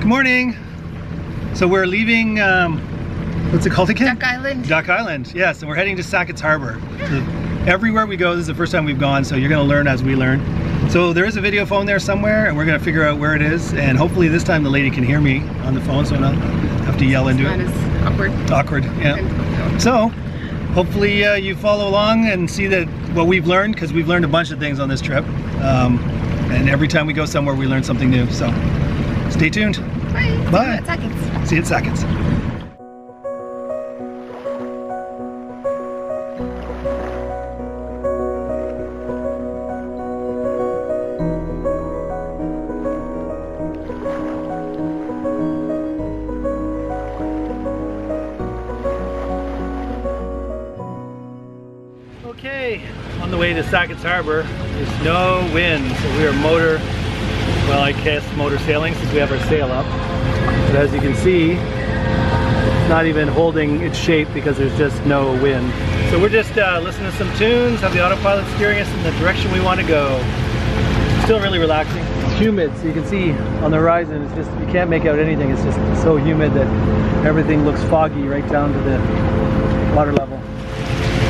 Good morning. So we're leaving, what's it called again? Duck Island. Duck Island, yes, and we're heading to Sackets Harbor. So everywhere we go, this is the first time we've gone, so you're gonna learn as we learn. So there is a video phone there somewhere, and we're gonna figure out where it is, and hopefully this time the lady can hear me on the phone, so I don't have to yell into it. It's awkward. Awkward, yeah. So, hopefully you follow along and see that what we've learned, because we've learned a bunch of things on this trip. And every time we go somewhere, we learn something new, so stay tuned. Bye. Bye. See you at Sackets. See you at Sackets. Okay, on the way to Sackets Harbor, there's no wind, so we are motor sailing since we have our sail up. But as you can see, it's not even holding its shape because there's just no wind. So we're just listening to some tunes, have the autopilot steering us in the direction we want to go. Still really relaxing. It's humid, so you can see on the horizon, it's just, you can't make out anything. It's just so humid that everything looks foggy right down to the water level.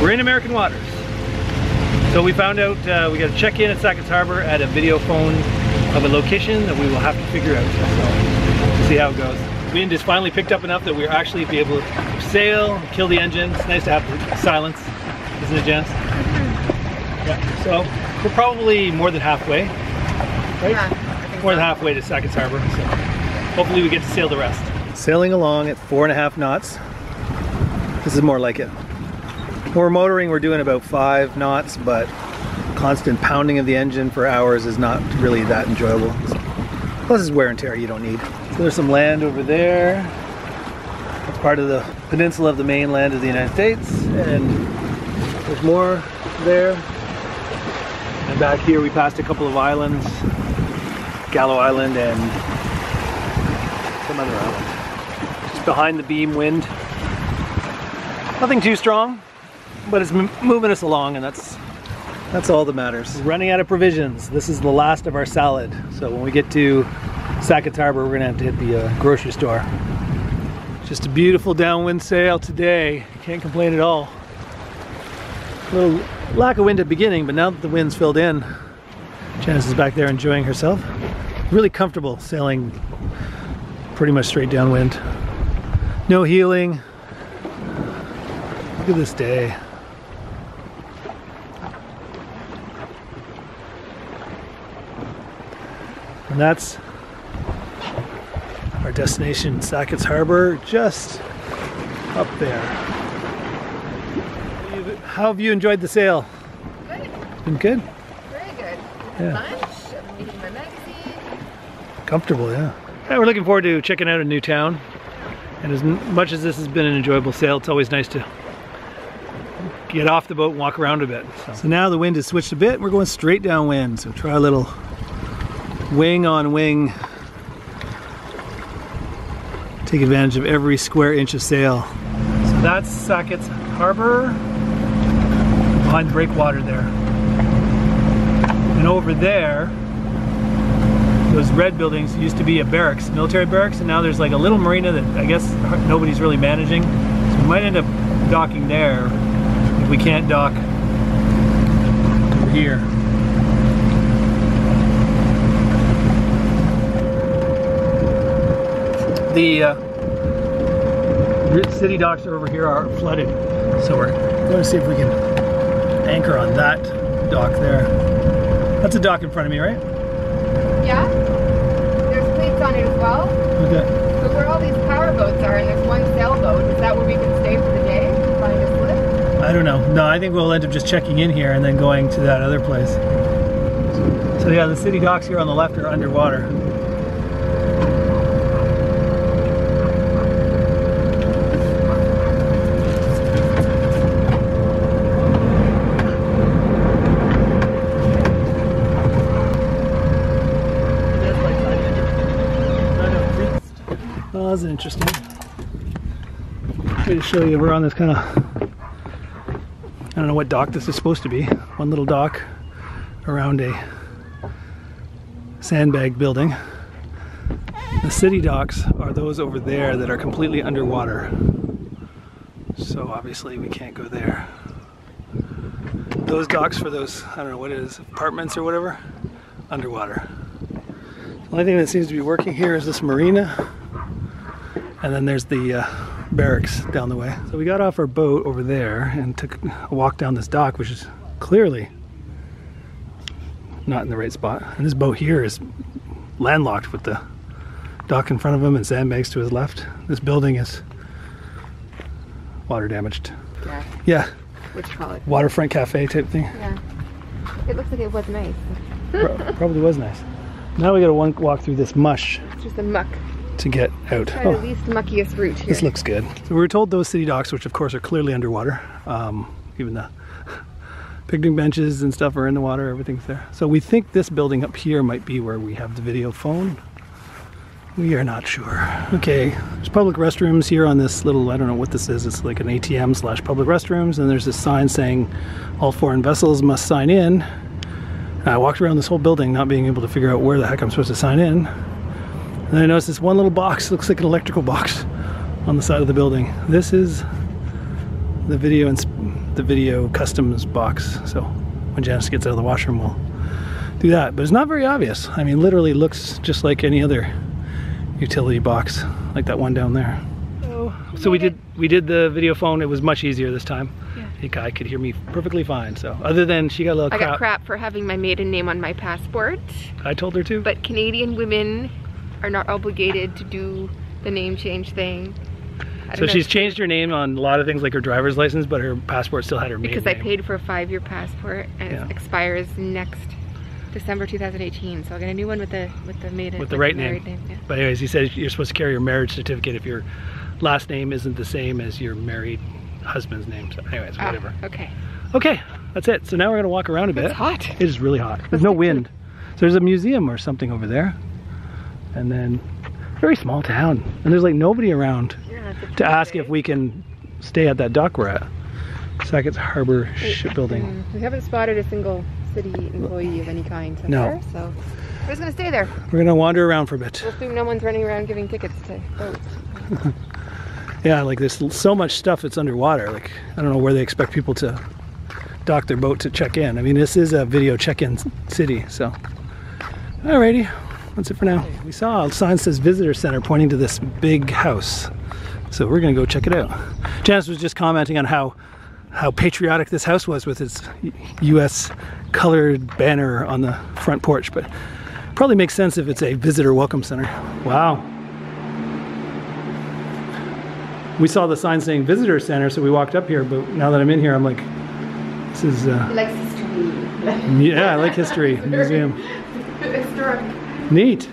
We're in American waters. So we found out we got to check in at Sackets Harbor at a video phone of a location that we will have to figure out. So we'll see how it goes. Wind is finally picked up enough that we're actually be able to sail, kill the engine. It's nice to have the silence, isn't it, Jens? Yeah. So we're probably more than halfway, right? Yeah, I think more than halfway to Sackets Harbor. So hopefully we get to sail the rest. Sailing along at 4.5 knots. This is more like it. When we're motoring, we're doing about 5 knots, but constant pounding of the engine for hours is not really that enjoyable. Plus it's wear and tear you don't need. So there's some land over there. That's part of the peninsula of the mainland of the United States. And there's more there. And back here we passed a couple of islands. Gallo Island and some other island. Just behind the beam wind. Nothing too strong, but it's moving us along, and that's all that matters. We're running out of provisions. This is the last of our salad. So when we get to Sackets Harbor, we're gonna have to hit the grocery store. Just a beautiful downwind sail today. Can't complain at all. A little lack of wind at the beginning, but now that the wind's filled in, Janice is back there enjoying herself. Really comfortable sailing pretty much straight downwind. No heeling. Look at this day. And that's our destination, Sackets Harbor, just up there. How have you enjoyed the sail? Good. Been good? Very good. Yeah. Lunch, I'm reading my magazine. Comfortable, yeah. Yeah. We're looking forward to checking out a new town. And as much as this has been an enjoyable sail, it's always nice to get off the boat and walk around a bit. So now the wind has switched a bit. We're going straight downwind, so try a little wing on wing. Take advantage of every square inch of sail. So that's Sackets Harbor, behind the breakwater there. And over there, those red buildings used to be a barracks, military barracks, and now there's like a little marina that I guess nobody's really managing. So we might end up docking there if we can't dock over here. The city docks over here are flooded, so we're going to see if we can anchor on that dock there. That's a dock in front of me, right? Yeah. There's plates on it as well. Okay. So where all these power boats are, and there's one sailboat, is that where we can stay for the day? Find a slip? I don't know. No, I think we'll end up just checking in here and then going to that other place. So yeah, the city docks here on the left are underwater. Oh, that's interesting. Way to show you we're on this kind of, I don't know what dock this is supposed to be. One little dock around a sandbag building. The city docks are those over there that are completely underwater. So obviously we can't go there. Those docks for those, I don't know what it is, apartments or whatever, underwater. The only thing that seems to be working here is this marina. And then there's the barracks down the way. So we got off our boat over there and took a walk down this dock, which is clearly not in the right spot. And this boat here is landlocked with the dock in front of him and sandbags to his left. This building is water damaged. Yeah. Yeah. What you call it? Waterfront cafe type thing. Yeah. It looks like it was nice. Probably was nice. Now we gotta walk through this mush. It's just a muck. To get out. Try the least muckiest route here. This looks good. So we were told those city docks, which of course are clearly underwater, even the picnic benches and stuff are in the water, everything's there. So we think this building up here might be where we have the video phone. We are not sure. Okay, there's public restrooms here on this little, I don't know what this is, it's like an ATM / public restrooms, and there's this sign saying all foreign vessels must sign in. And I walked around this whole building not being able to figure out where the heck I'm supposed to sign in. And I noticed this one little box, looks like an electrical box on the side of the building. This is the video customs box. So when Janice gets out of the washroom, we'll do that. But it's not very obvious. I mean, literally looks just like any other utility box, like that one down there. So we did the video phone. It was much easier this time. Yeah. The guy could hear me perfectly fine. So other than she got a little crap. I got crap for having my maiden name on my passport. I told her to. But Canadian women are not obligated to do the name change thing. So she's changed her name on a lot of things like her driver's license, but her passport still had her maiden name. Because I paid for a 5-year passport and it expires next December 2018. So I'll get a new one with the maiden with the right name. Yeah. But anyways, he said you're supposed to carry your marriage certificate if your last name isn't the same as your married husband's name. So anyways, whatever. Okay. Okay, that's it. So now we're gonna walk around a bit. It's hot. It is really hot. There's no wind. So there's a museum or something over there. And then, very small town. And there's like nobody around to ask if we can stay at that dock we're at. Sackets Harbor Shipbuilding. We haven't spotted a single city employee of any kind so far, so we're just gonna stay there. We're gonna wander around for a bit. We'll assume no one's running around giving tickets to boats. Yeah, like there's so much stuff that's underwater. Like, I don't know where they expect people to dock their boat to check in. I mean, this is a video check-in city, so. Alrighty. That's it for now. We saw a sign that says visitor center pointing to this big house. So we're gonna go check it out. Janice was just commenting on how patriotic this house was with its US colored banner on the front porch, but probably makes sense if it's a visitor welcome center. Wow. We saw the sign saying visitor center, so we walked up here, but now that I'm in here, I'm like, this is... He likes history. Yeah, I like history. Museum. Historic. Neat.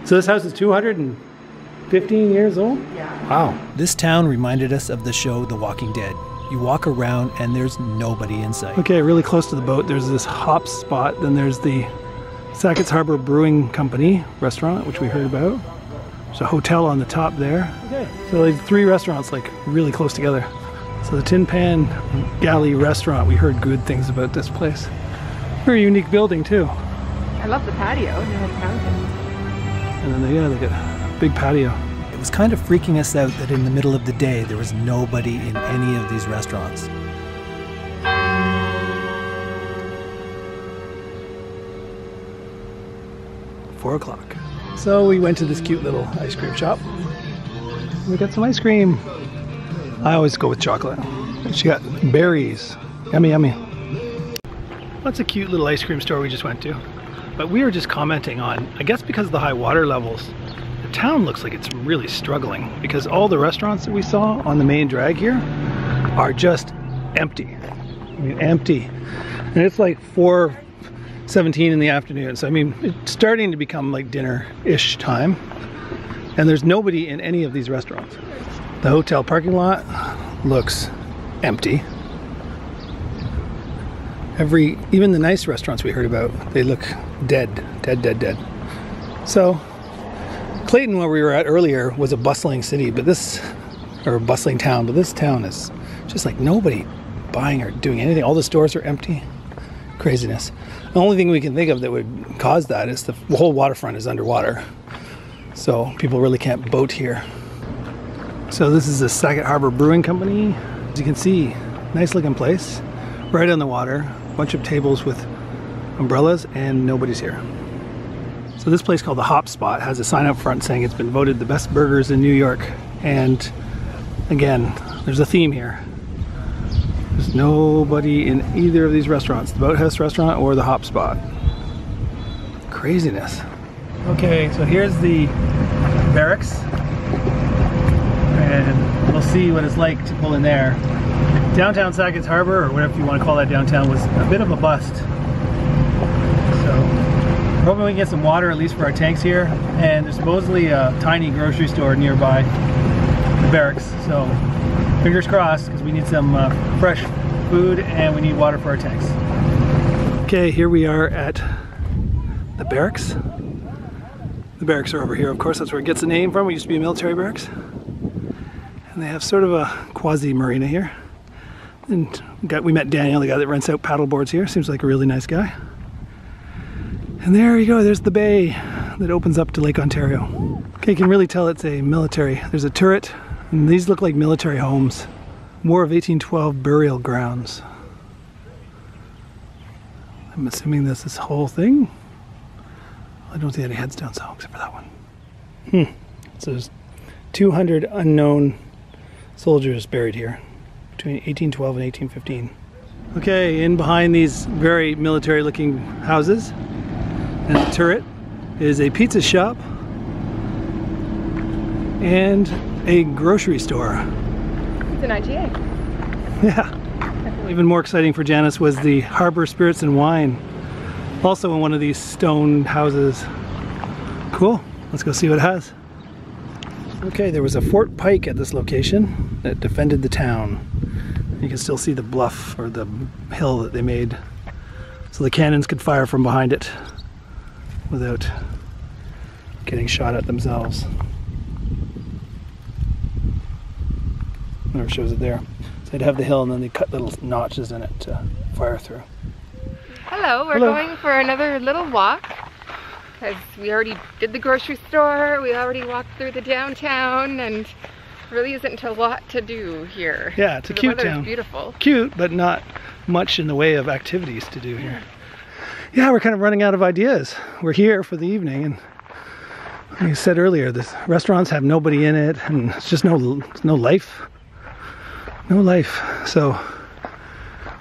So this house is 215 years old? Yeah. Wow. This town reminded us of the show The Walking Dead. You walk around and there's nobody in sight. Okay, really close to the boat, there's this hop spot. Then there's the Sackets Harbor Brewing Company restaurant, which we heard about. There's a hotel on the top there. Okay. So like 3 restaurants like really close together. So the Tin Pan Galley restaurant, we heard good things about this place. Very unique building too. I love the patio. It has fountains. And then they got a big patio. It was kind of freaking us out that in the middle of the day there was nobody in any of these restaurants. Four o'clock. So we went to this cute little ice cream shop. We got some ice cream. I always go with chocolate. She got berries. Yummy, yummy. That's a cute little ice cream store we just went to. But we were just commenting on, I guess because of the high water levels, the town looks like it's really struggling because all the restaurants that we saw on the main drag here are just empty. I mean, empty. And it's like 4:17 in the afternoon. So I mean, it's starting to become like dinner-ish time. And there's nobody in any of these restaurants. The hotel parking lot looks empty. Even the nice restaurants we heard about, they look dead. So, Clayton, where we were at earlier, was a bustling city, or a bustling town, but this town is just like nobody buying or doing anything. All the stores are empty. Craziness. The only thing we can think of that would cause that is the whole waterfront is underwater. so people really can't boat here. So this is the Sackets Harbor Brewing Company. As you can see, nice looking place, right on the water. A bunch of tables with umbrellas and nobody's here. So this place called the Hop Spot has a sign up front saying it's been voted the best burgers in New York. And again, there's a theme here. There's nobody in either of these restaurants, the Boathouse restaurant or the Hop Spot. Craziness. Okay, so here's the Barracks, and we'll see what it's like to pull in there. Downtown Sackets Harbor, or whatever you want to call that downtown, was a bit of a bust. So we're hoping we can get some water, at least for our tanks here. And there's supposedly a tiny grocery store nearby the Barracks. So fingers crossed, because we need some fresh food and we need water for our tanks. Okay, here we are at the Barracks. The barracks are over here, of course. That's where it gets the name from. It used to be a military barracks. And they have sort of a quasi-marina here. And we met Daniel, the guy that rents out paddle boards here. Seems like a really nice guy. And there you go, there's the bay that opens up to Lake Ontario. Okay, you can really tell it's a military. There's a turret, and these look like military homes. War of 1812 burial grounds. I'm assuming this whole thing. I don't see any headstones though, except for that one. So there's 200 unknown soldiers buried here between 1812 and 1815. Okay, in behind these very military looking houses and the turret is a pizza shop and a grocery store. It's an IGA. Yeah. Even more exciting for Janice was the Harbour Spirits and Wine, also in one of these stone houses. Cool, let's go see what it has. Okay, there was a Fort Pike at this location that defended the town. You can still see the bluff, or the hill that they made, so the cannons could fire from behind it without getting shot at themselves. Never shows it there. So they'd have the hill and then they cut little notches in it to fire through. Hello, we're going for another little walk because we already did the grocery store, we already walked through the downtown, and really isn't a lot to do here. Yeah, it's a cute town. It's beautiful. Cute, but not much in the way of activities to do here. Yeah, we're kind of running out of ideas. We're here for the evening, and like I said earlier, the restaurants have nobody in it, and it's just no life. No life. So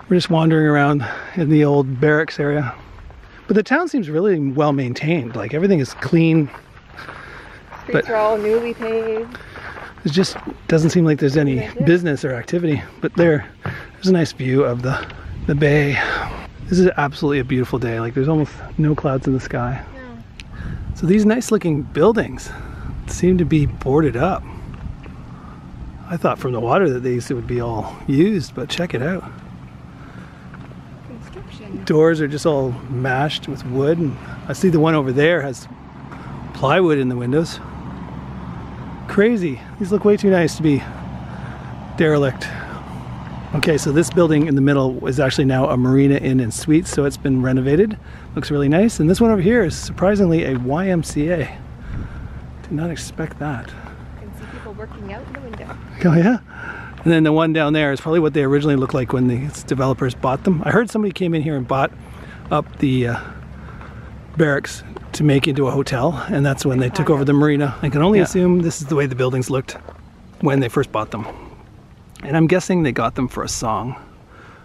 we're just wandering around in the old barracks area. But the town seems really well maintained. Like, everything is clean. Streets are all newly paved. It just doesn't seem like there's any business or activity. But there's a nice view of the bay. This is absolutely a beautiful day. Like, there's almost no clouds in the sky. Yeah. So these nice looking buildings seem to be boarded up. I thought from the water that these would be all used, but check it out. Construction. Doors are just all mashed with wood, and I see the one over there has plywood in the windows. Crazy. These look way too nice to be derelict. Okay, so this building in the middle is actually now a Marina Inn and Suites, so it's been renovated. Looks really nice. And this one over here is surprisingly a YMCA. Did not expect that. You can see people working out in the window. Oh yeah? And then the one down there is probably what they originally looked like when the developers bought them. I heard somebody came in here and bought up the barracks to make into a hotel, and that's when they took over the marina. I can only assume this is the way the buildings looked when they first bought them. And I'm guessing they got them for a song.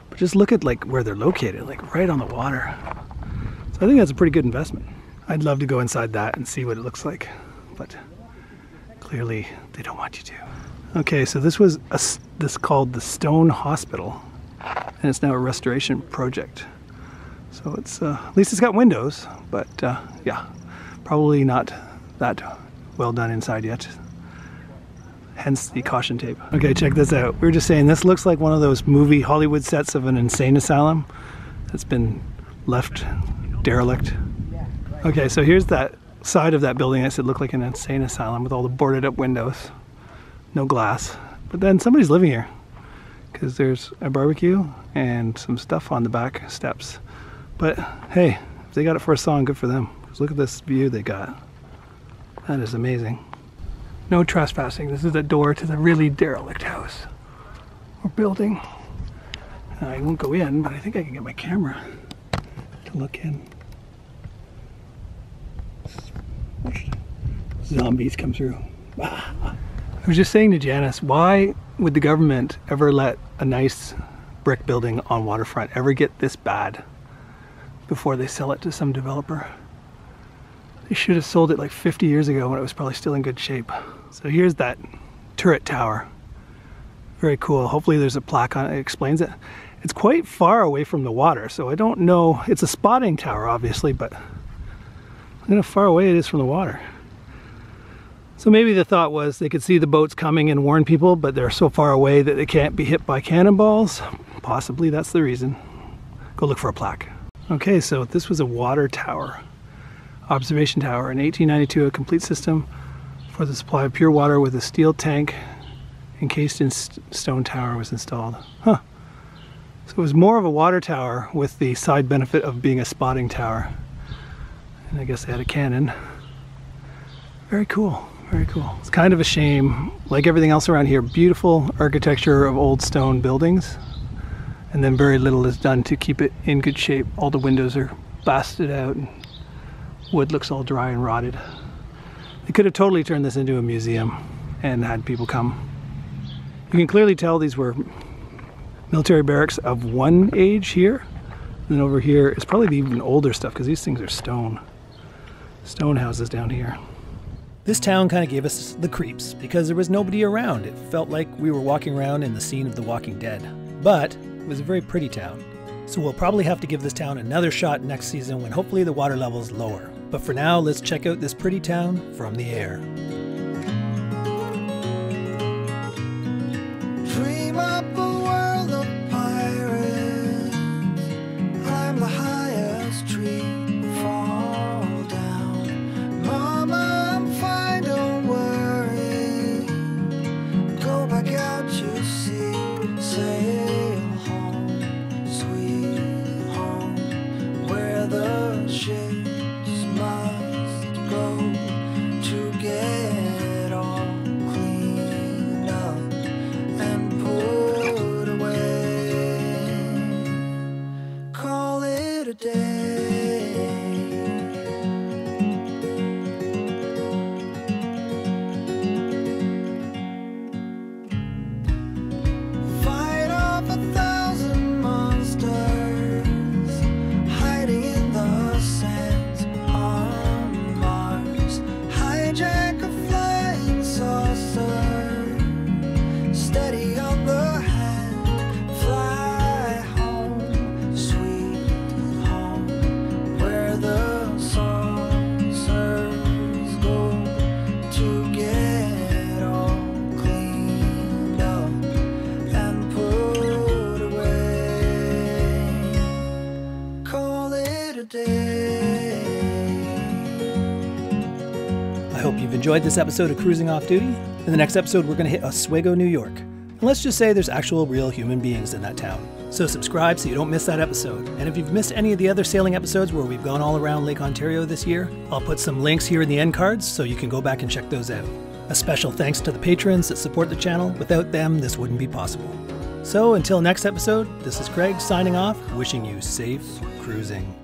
But just look at like where they're located, like right on the water. So I think that's a pretty good investment. I'd love to go inside that and see what it looks like, but clearly they don't want you to. Okay, so this was this called the Stone Hospital, and it's now a restoration project. So it's at least it's got windows, but yeah, probably not that well done inside yet. Hence the caution tape. Okay, check this out. We were just saying this looks like one of those movie Hollywood sets of an insane asylum that's been left derelict. Okay, so here's that side of that building I said looked like an insane asylum with all the boarded up windows. No glass. But then somebody's living here because there's a barbecue and some stuff on the back steps. But hey, if they got it for a song, good for them. Because look at this view they got. That is amazing. No trespassing. This is the door to the really derelict house or building. I won't go in, but I think I can get my camera to look in. Zombies come through. I was just saying to Janice, why would the government ever let a nice brick building on waterfront ever get this bad before they sell it to some developer? They should have sold it like 50 years ago when it was probably still in good shape. So here's that turret tower. Very cool. Hopefully there's a plaque on it that explains it. It's quite far away from the water, so I don't know. It's a spotting tower, obviously, but look how far away it is from the water. So maybe the thought was they could see the boats coming and warn people, but they're so far away that they can't be hit by cannonballs. Possibly that's the reason. Go look for a plaque. Okay, so this was a water tower, observation tower. In 1892, a complete system for the supply of pure water with a steel tank encased in stone tower was installed. Huh. So it was more of a water tower with the side benefit of being a spotting tower. And I guess they had a cannon. Very cool. Very cool. It's kind of a shame, like everything else around here, beautiful architecture of old stone buildings, and then very little is done to keep it in good shape. All the windows are blasted out and wood looks all dry and rotted. They could have totally turned this into a museum and had people come. You can clearly tell these were military barracks of one age here, and then over here is probably the even older stuff because these things are stone houses down here. This town kind of gave us the creeps because there was nobody around. It felt like we were walking around in the scene of The Walking Dead. But it was a very pretty town. So we'll probably have to give this town another shot next season when hopefully the water level's lower. But for now, let's check out this pretty town from the air. Dream up a world of pirates, climb the highest tree, fall down. Mama, I'm fine, don't worry. Go back out, you see, sail home, sweet home, where the ships must go to get all cleaned up and put away. Call it a day. Fight off 1,000 monsters hiding in the sands on Mars. Hijack a flying saucer, steady on the hand, fly home, sweet home, where the saucers go to get all cleaned up and put away. Call it a day. I hope you've enjoyed this episode of Cruising Off Duty. In the next episode, we're going to hit Oswego, New York. And let's just say there's actual real human beings in that town. So subscribe so you don't miss that episode. And if you've missed any of the other sailing episodes where we've gone all around Lake Ontario this year, I'll put some links here in the end cards so you can go back and check those out. A special thanks to the patrons that support the channel. Without them, this wouldn't be possible. So until next episode, this is Craig signing off, wishing you safe cruising.